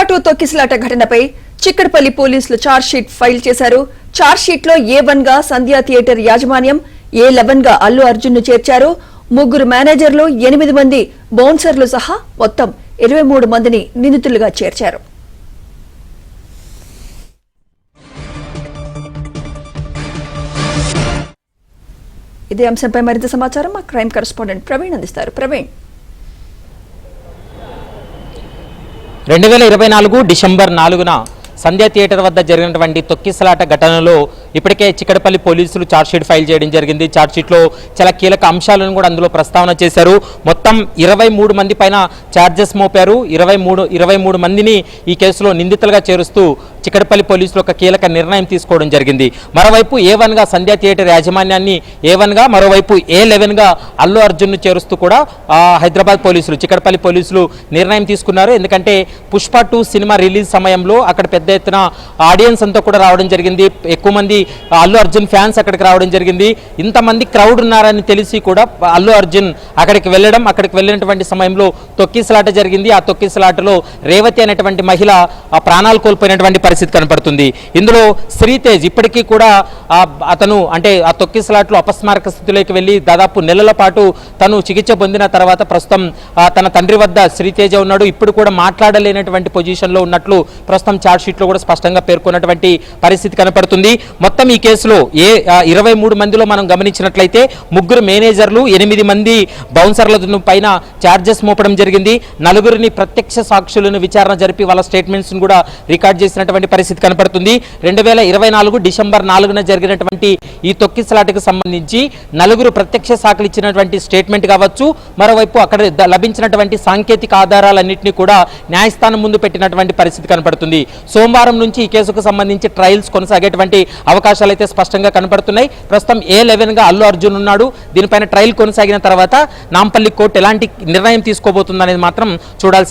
పుష్ప2 తొక్కిసలాట ఘటనపై చిక్కడపల్లి పోలీసులు ఛార్జ్షీట్ ఫైల్ చేశారు. ఛార్జ్షీట్లో A1 గా సంధ్యా థియేటర్ యాజమాన్యం, A11 గా అల్లు అర్జున్ ను చేర్చారు. 3 మేనేజర్లు, 8 మంది బౌన్సర్లు సహా మొత్తం 23 మందిని నిందితులుగా చేర్చారు. ఇదే అంశంపై మరింత సమాచారం మా క్రైమ్ కరెస్పాండెంట్ ప్రవీణ్ అందిస్తారు. ప్రవీణ్, 2024 డిసెంబర్ 4న సంధ్యా థియేటర్ వద్ద జరిగినటువంటి తొక్కిసలాట ఘటనలో ఇప్పటికే చిక్కడపల్లి పోలీసులు ఛార్జ్షీట్ ఫైల్ చేయడం జరిగింది. ఛార్జ్షీట్లో చాలా కీలక అంశాలను కూడా అందులో ప్రస్తావన చేశారు. మొత్తం 23 మంది పైన ఛార్జెస్ మోపారు. 23 మందిని ఈ కేసులో నిందితులుగా చేరుస్తూ చిక్కడపల్లి పోలీసులు ఒక కీలక నిర్ణయం తీసుకోవడం జరిగింది. మరోవైపు A1 గా సంధ్యా థియేటర్ యాజమాన్యాన్ని, A1 గా మరోవైపు A11 గా అల్లు అర్జున్ ను చేరుస్తూ కూడా హైదరాబాద్ పోలీసులు, చిక్కడపల్లి పోలీసులు నిర్ణయం తీసుకున్నారు. ఎందుకంటే పుష్ప2 సినిమా రిలీజ్ సమయంలో అక్కడ పెద్ద ఎత్తున ఆడియన్స్ అంతా కూడా రావడం జరిగింది. ఎక్కువ మంది అల్లు అర్జున్ ఫ్యాన్స్ అక్కడికి రావడం జరిగింది. ఇంతమంది క్రౌడ్ ఉన్నారని తెలిసి కూడా అల్లు అర్జున్ అక్కడికి వెళ్ళినటువంటి సమయంలో తొక్కిసలాట జరిగింది. ఆ తొక్కిసలాటలో రేవతి అనేటువంటి మహిళ ప్రాణాలు కోల్పోయినటువంటి పరిస్థితి కనపడుతుంది. ఇందులో శ్రీతేజ్ ఇప్పటికీ కూడా అతను అంటే ఆ తొక్కిసలాట్లో అపస్మారక స్థితిలోకి వెళ్ళి దాదాపు నెలల పాటు తను చికిత్స పొందిన తర్వాత ప్రస్తుతం తన తండ్రి వద్ద శ్రీతేజ ఉన్నాడు. ఇప్పుడు కూడా మాట్లాడలేనటువంటి పొజిషన్లో ఉన్నట్లు ప్రస్తుతం ఛార్జ్షీట్లో కూడా స్పష్టంగా పేర్కొన్నటువంటి పరిస్థితి కనపడుతుంది. మొత్తం ఈ కేసులో 23 మందిలో మనం గమనించినట్లయితే 3 మేనేజర్లు, 8 మంది బౌన్సర్ల పైన ఛార్జెస్ మోపడం జరిగింది. 4 ప్రత్యక్ష సాక్షులను విచారణ జరిపి వాళ్ళ స్టేట్మెంట్స్ కూడా రికార్డ్ చేసినటువంటి పరిస్థితి కనపడుతుంది. 2024 డిసెంబర్ 4న జరిగినటువంటి ఈ తొక్కిసలాటకు సంబంధించి 4 ప్రత్యక్ష సాక్షులు ఇచ్చినటువంటి స్టేట్మెంట్ కావచ్చు, మరోవైపు అక్కడ లభించినటువంటి సాంకేతిక ఆధారాలన్నింటినీ కూడా న్యాయస్థానం ముందు పెట్టినటువంటి పరిస్థితి కనపడుతుంది. సోమవారం నుంచి ఈ కేసుకు సంబంధించి ట్రయల్స్ కొనసాగేటువంటి అవకాశాలు అయితే స్పష్టంగా కనపడుతున్నాయి. ప్రస్తుతం A11 గా అల్లు అర్జున్ ఉన్నాడు. దీనిపైన ట్రయల్ కొనసాగిన తర్వాత నాంపల్లి కోర్టు ఎలాంటి నిర్ణయం తీసుకోబోతుందనేది మాత్రం చూడాల్సి